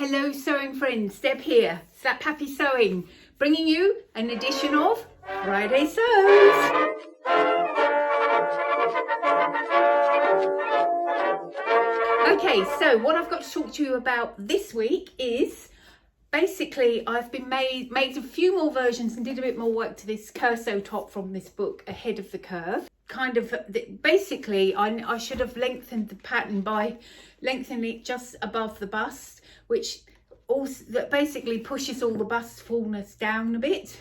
Hello sewing friends, Deb here, Slap Happy Sewing, bringing you an edition of Friday Sews. Okay, so what I've got to talk to you about this week is basically I've been made a few more versions and did a bit more work to this Kersoe top from this book, Ahead of the Curve. Basically I should have lengthened the pattern by lengthening it just above the bust, which also that basically pushes all the bust fullness down a bit.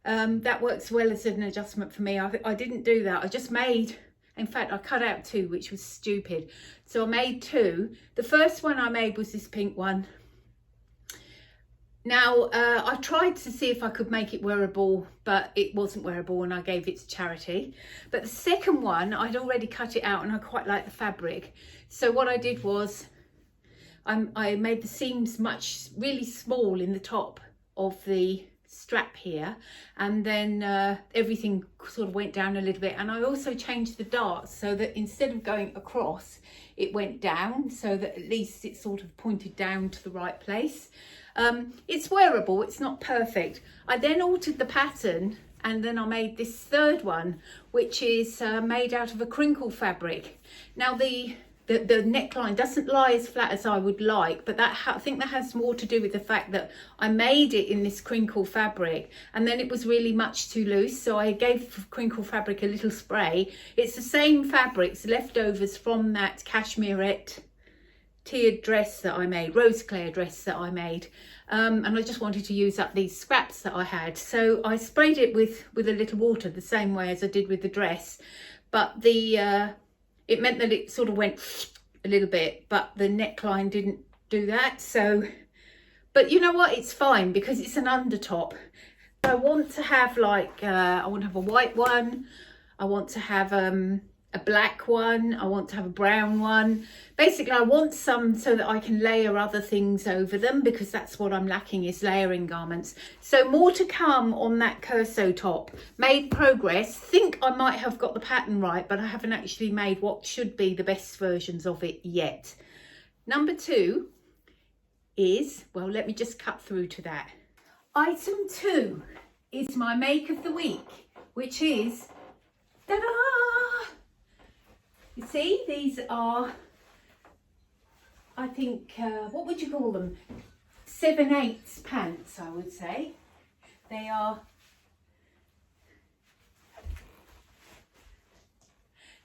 That works well as an adjustment for me. I didn't do that. I just made, in fact I cut out two, which was stupid, so I made two. The first one I made was this pink one. Now I tried to see if I could make it wearable, but it wasn't wearable and I gave it to charity. But the second one, I'd already cut it out and I quite like the fabric. So what I did was I made the seams really small in the top of the strap here, and then everything sort of went down a little bit. And I also changed the darts so that instead of going across, it went down, so that at least it sort of pointed down to the right place. It's wearable, it's not perfect. I then altered the pattern and then I made this third one, which is made out of a crinkle fabric. Now the neckline doesn't lie as flat as I would like, but I think that has more to do with the fact that I made it in this crinkle fabric and then it was really much too loose, so I gave crinkle fabric a little spray. It's the same fabrics, leftovers from that Cashmerette tiered dress that I made, rose clare dress that I made, and I just wanted to use up these scraps that I had, so I sprayed it with a little water the same way as I did with the dress. But it meant that it sort of went a little bit, but the neckline didn't do that. So, but you know what, it's fine because it's an undertop. I want to have I want to have a white one, I want to have a black one, I want to have a brown one. Basically I want some so that I can layer other things over them, because that's what I'm lacking, is layering garments. So more to come on that Curso top. Made progress, think I might have got the pattern right, but I haven't actually made what should be the best versions of it yet. Number two is, well, let me just cut through to that. Item 2 is my make of the week, which is, ta-da! You see, these are, I think, what would you call them? 7/8 pants, I would say. They are.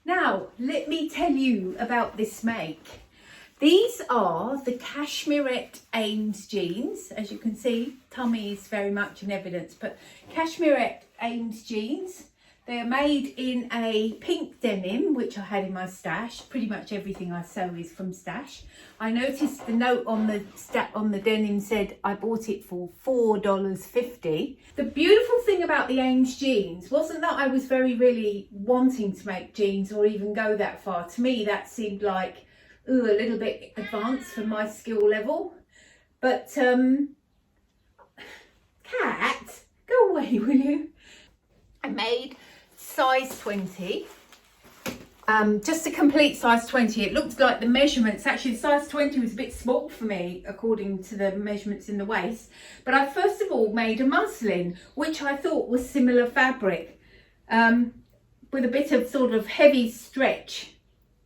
Now, let me tell you about this make. These are the Cashmerette Ames jeans. As you can see, tummy is very much in evidence, but Cashmerette Ames jeans. They're made in a pink denim, which I had in my stash. Pretty much everything I sew is from stash. I noticed the note on the denim said I bought it for $4.50. The beautiful thing about the Ames jeans wasn't that I was really wanting to make jeans or even go that far. To me, that seemed like a little bit advanced for my skill level. But cat, go away, will you? I made size 20, just a complete size 20. It looked like the measurements, actually the size 20 was a bit small for me according to the measurements in the waist. But I first of all made a muslin, which I thought was similar fabric, with a bit of sort of heavy stretch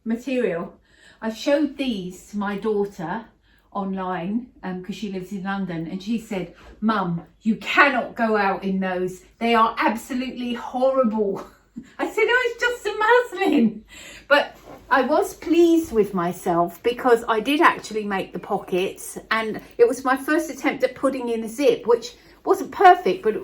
material. I showed these to my daughter online because she lives in London, and she said, "Mum, you cannot go out in those. They are absolutely horrible." I said, "Oh, it's just a muslin." But I was pleased with myself because I did actually make the pockets, and it was my first attempt at putting in a zip, which wasn't perfect, but it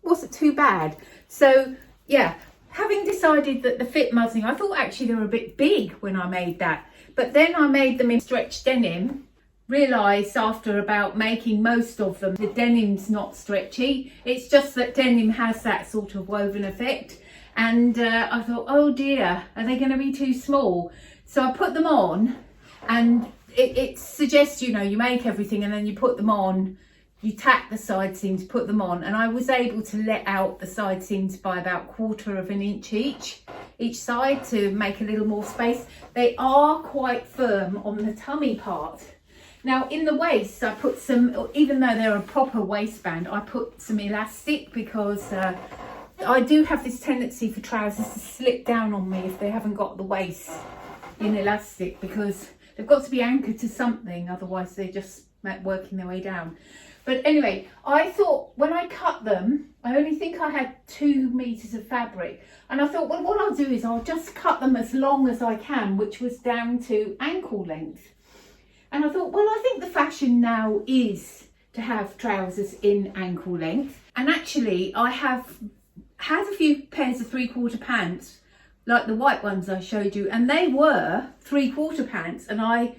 wasn't too bad. So yeah, having decided that the fit muslin, I thought actually they were a bit big when I made that, but then I made them in stretch denim. Realised after about making most of them, the denim's not stretchy. It's just that denim has that sort of woven effect. And I thought, oh dear, are they going to be too small? So I put them on, and it suggests, you know, you make everything and then you put them on, you tack the side seams, put them on. And I was able to let out the side seams by about 1/4 of an inch each side to make a little more space. They are quite firm on the tummy part. Now in the waist, I put some, even though they're a proper waistband, I put some elastic because I do have this tendency for trousers to slip down on me if they haven't got the waist in elastic, because they've got to be anchored to something, otherwise they're just working their way down. But anyway, I thought when I cut them, I only think I had 2 meters of fabric, and I thought, well, what I'll do is I'll just cut them as long as I can, which was down to ankle length. And I thought, well, I think the fashion now is to have trousers in ankle length. And actually, I have had a few pairs of 3/4 pants, like the white ones I showed you, and they were 3/4 pants, and I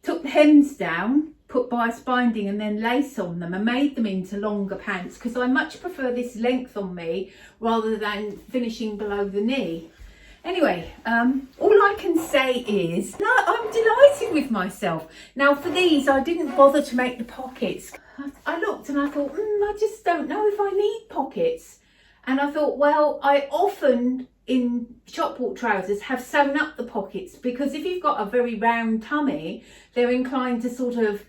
took the hems down, put bias binding and then lace on them and made them into longer pants, because I much prefer this length on me rather than finishing below the knee. Anyway, all I can say is, no, I'm delighted with myself. Now for these, I didn't bother to make the pockets. I looked and I thought, I just don't know if I need pockets. And I thought, well, I often in shop walk trousers have sewn up the pockets, because if you've got a very round tummy, they're inclined to sort of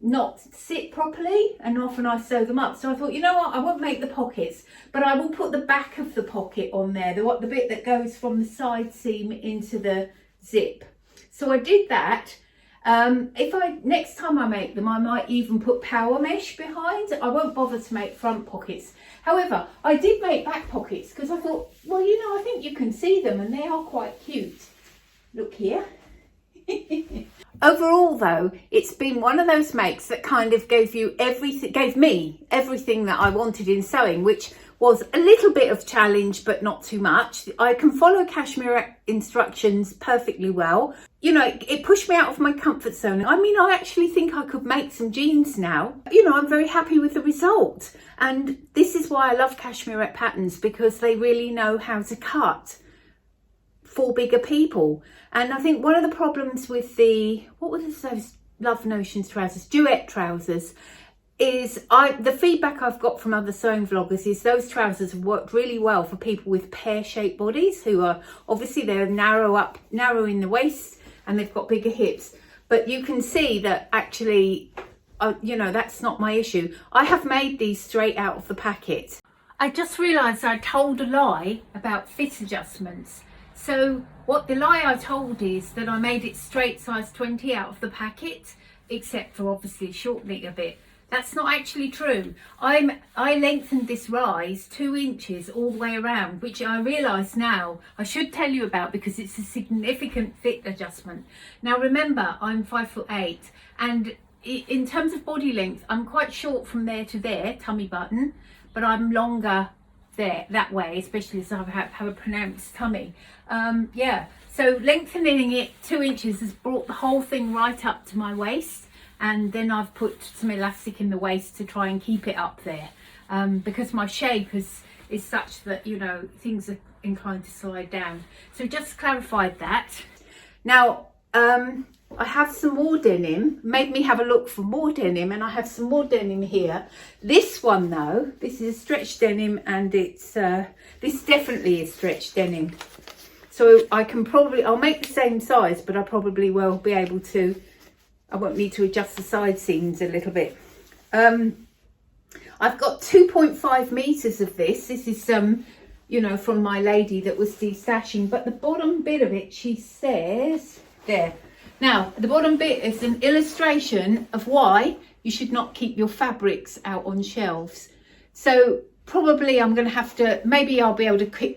not sit properly, and often I sew them up. So I thought, you know what, I won't make the pockets, but I will put the back of the pocket on there, the bit that goes from the side seam into the zip. So I did that. Next time I make them, I might even put power mesh behind. I won't bother to make front pockets. However, I did make back pockets because I thought, well, you know, I think you can see them and they are quite cute. Look here. Overall though, it's been one of those makes that kind of gave me everything that I wanted in sewing, which was a little bit of challenge, but not too much. I can follow Cashmerette instructions perfectly well. You know, it pushed me out of my comfort zone. I mean, I actually think I could make some jeans now. You know, I'm very happy with the result. And this is why I love Cashmerette patterns, because they really know how to cut for bigger people. And I think one of the problems with what were those Love Notions trousers, duet trousers, is the feedback I've got from other sewing vloggers is those trousers have worked really well for people with pear-shaped bodies, who are obviously they're narrow in the waist and they've got bigger hips. But you can see that actually, you know, that's not my issue. I have made these straight out of the packet. I just realised I told a lie about fit adjustments. So what the lie I told is that I made it straight size 20 out of the packet, except for obviously shortening a bit. That's not actually true. I lengthened this rise 2 inches all the way around, which I realise now I should tell you about because it's a significant fit adjustment. Now remember, I'm 5'8", and in terms of body length, I'm quite short from there to there, tummy button, but I'm longer there that way, especially as I have a pronounced tummy. Yeah, so lengthening it 2 inches has brought the whole thing right up to my waist. And then I've put some elastic in the waist to try and keep it up there, because my shape is such that, you know, things are inclined to slide down. So just clarified that. Now I have some more denim, made me have a look for more denim, and I have some more denim here. This one though, this is a stretch denim, and it's this definitely is stretch denim. So I'll make the same size, but I probably will be able to, I won't need to adjust the side seams a little bit. I've got 2.5 meters of this. This is you know, from my lady that was destashing, but the bottom bit of it, she says, there. Now, the bottom bit is an illustration of why you should not keep your fabrics out on shelves. So probably I'm going to have to, maybe I'll be able to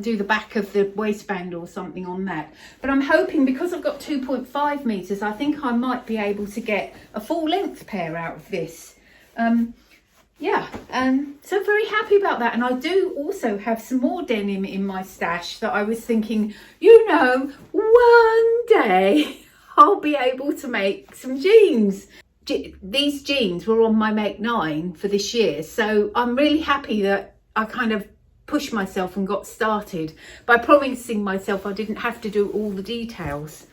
do the back of the waistband or something on that. But I'm hoping, because I've got 2.5 meters, I think I might be able to get a full length pair out of this. Yeah, so very happy about that. And I do also have some more denim in my stash that I was thinking, you know, one day I'll be able to make some jeans. These jeans were on my make 9 for this year, so I'm really happy that I kind of pushed myself and got started by promising myself I didn't have to do all the details.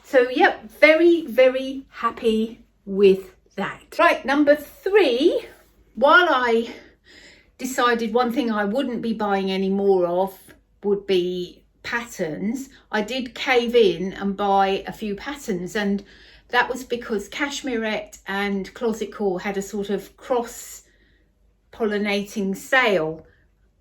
So yeah, very, very happy with that. Right, number 3, while I decided one thing I wouldn't be buying any more of would be patterns, I did cave in and buy a few patterns, and that was because Cashmerette and Closet Core had a sort of cross pollinating sale,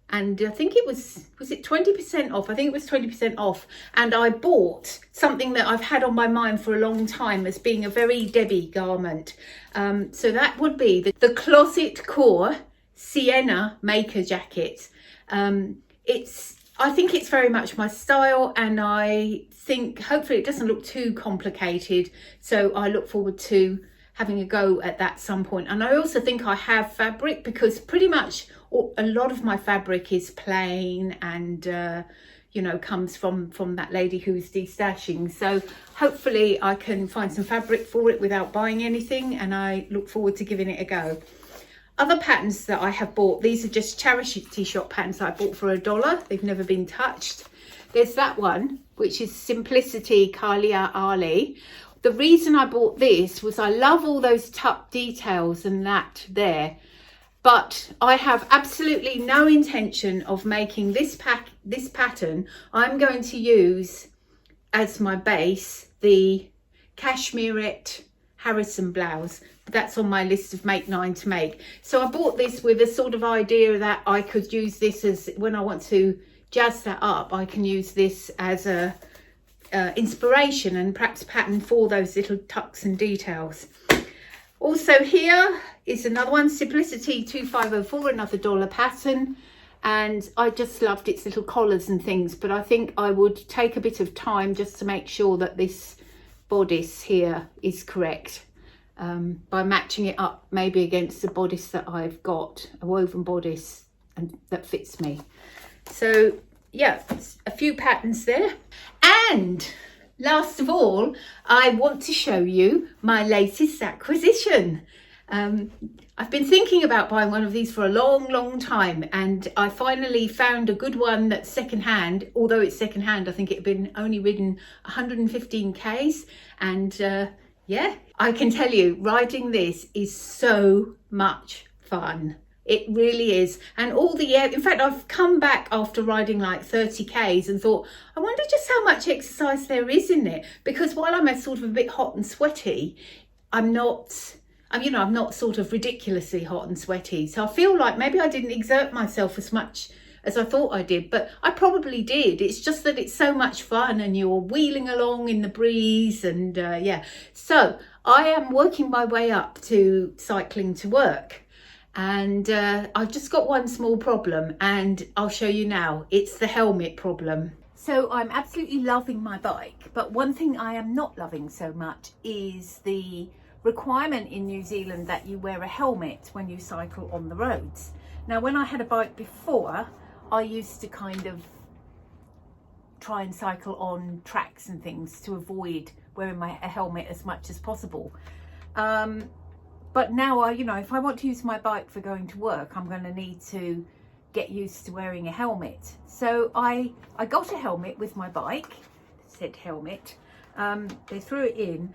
and I think it was it 20% off? I think it was 20% off, and I bought something that I've had on my mind for a long time as being a very Debbie garment. So that would be the Closet Core Sienna maker jacket. I think it's very much my style, and I think hopefully it doesn't look too complicated, so I look forward to having a go at that some point. And I also think I have fabric, because pretty much a lot of my fabric is plain and you know, comes from that lady who's destashing. So hopefully I can find some fabric for it without buying anything, and I look forward to giving it a go. Other patterns that I have bought, these are just charity shop patterns that I bought for $1. They've never been touched. There's that one, which is Simplicity Kalia Ali. The reason I bought this was I love all those tuck details and that there, but I have absolutely no intention of making this pattern. I'm going to use as my base the Cashmerette Harrison blouse. That's on my list of make 9 to make. So I bought this with a sort of idea that I could use this as, when I want to jazz that up, I can use this as a inspiration and perhaps pattern for those little tucks and details. Also here is another one, Simplicity 2504, another $1 pattern, and I just loved its little collars and things, but I think I would take a bit of time just to make sure that this bodice here is correct, by matching it up maybe against the bodice that I've got, a woven bodice, and that fits me. So yeah, a few patterns there. And last of all, I want to show you my latest acquisition. I've been thinking about buying one of these for a long time, and I finally found a good one that's secondhand. Although it's secondhand, I think it had been only ridden 115 Ks, and yeah, I can tell you, riding this is so much fun. It really is. And all the air, in fact, I've come back after riding like 30 Ks and thought, I wonder just how much exercise there is in it, because while I'm sort of a bit hot and sweaty, I'm not sort of ridiculously hot and sweaty. So I feel like maybe I didn't exert myself as much as I thought I did, but I probably did. It's just that it's so much fun and you're wheeling along in the breeze, and yeah. So I am working my way up to cycling to work, and I've just got one small problem, and I'll show you now. It's the helmet problem. So I'm absolutely loving my bike, but one thing I am not loving so much is the requirement in New Zealand that you wear a helmet when you cycle on the roads. Now, when I had a bike before, I used to kind of try and cycle on tracks and things to avoid wearing a helmet as much as possible. But now, if I want to use my bike for going to work, I'm going to need to get used to wearing a helmet. So I got a helmet with my bike, said helmet. They threw it in.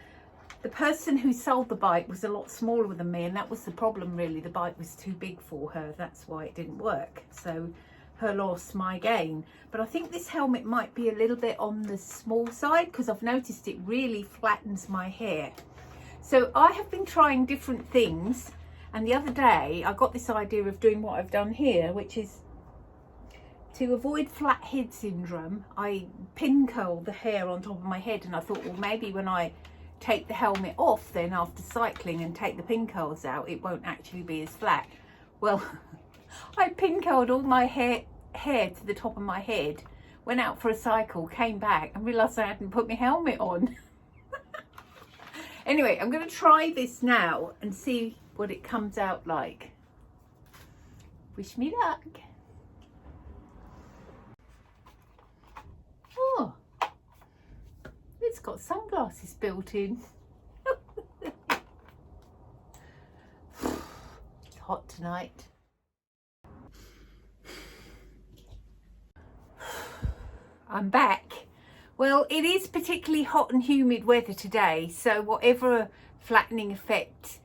The person who sold the bike was a lot smaller than me, and that was the problem really. The bike was too big for her. That's why it didn't work. So her loss, my gain. But I think this helmet might be a little bit on the small side, because I've noticed it really flattens my hair. So I have been trying different things, and the other day I got this idea of doing what I've done here, which is to avoid flat head syndrome. I pin curl the hair on top of my head, and I thought, well, maybe when I take the helmet off then after cycling and take the pin curls out, it won't actually be as flat. Well, I pin curled all my hair to the top of my head, went out for a cycle, came back and realised I hadn't put my helmet on. Anyway, I'm going to try this now and see what it comes out like. Wish me luck. Oh, it's got sunglasses built in. It's hot tonight. I'm back. Well, it is particularly hot and humid weather today, so whatever flattening effect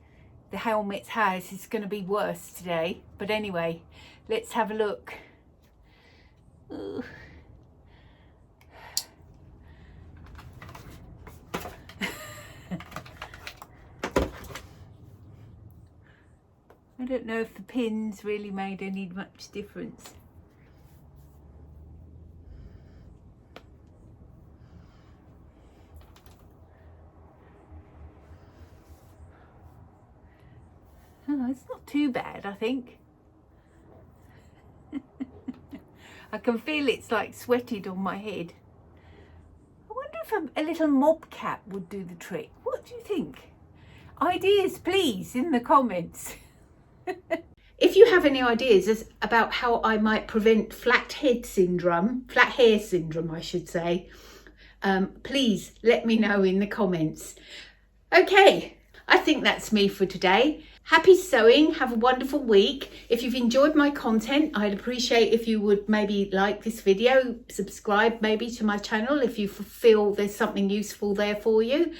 the helmet has is going to be worse today. But anyway, let's have a look. Ooh. I don't know if the pins really made any much difference. Oh, it's not too bad, I think. I can feel it's like sweated on my head. I wonder if a little mob cap would do the trick. What do you think? Ideas, please, in the comments. If you have any ideas about how I might prevent flat hair syndrome, I should say, please let me know in the comments. Okay, I think that's me for today. Happy sewing, have a wonderful week. If you've enjoyed my content, I'd appreciate if you would maybe like this video, subscribe maybe to my channel if you feel there's something useful there for you.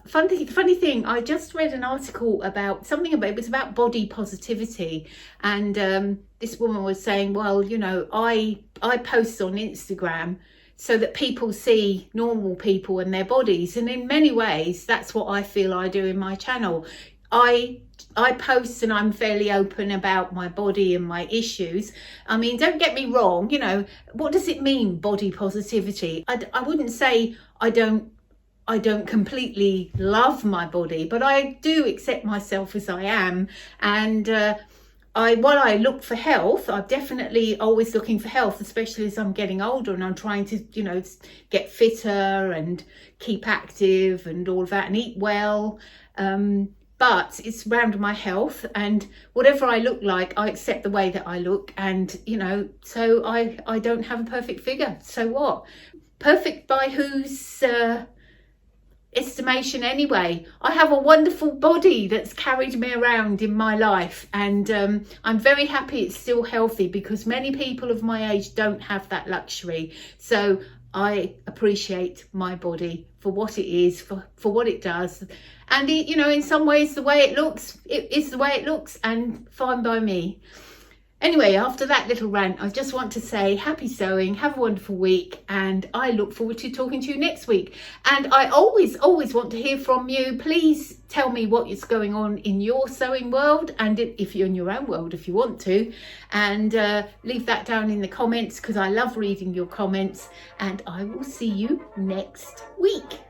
Funny thing, I just read an article about it was about body positivity, and this woman was saying, well, you know, I post on Instagram so that people see normal people and their bodies, and in many ways that's what I feel I do in my channel. I post and I'm fairly open about my body and my issues. I mean, don't get me wrong, you know, what does it mean, body positivity? I wouldn't say I don't completely love my body, but I do accept myself as I am. And while I look for health, I'm definitely always looking for health, especially as I'm getting older and I'm trying to, you know, get fitter and keep active and all of that and eat well. But it's around my health, and whatever I look like, I accept the way that I look, and, you know, so I don't have a perfect figure. So what? Perfect by whose estimation anyway? I have a wonderful body that's carried me around in my life, and I'm very happy it's still healthy, because many people of my age don't have that luxury. So I appreciate my body for what it is, for what it does. And, you know, in some ways, the way it looks, it is the way it looks, and fine by me. Anyway, after that little rant, I just want to say happy sewing, have a wonderful week, and I look forward to talking to you next week. And I always want to hear from you. Please tell me what is going on in your sewing world, and if you're in your own world, if you want to, and leave that down in the comments, because I love reading your comments, and I will see you next week.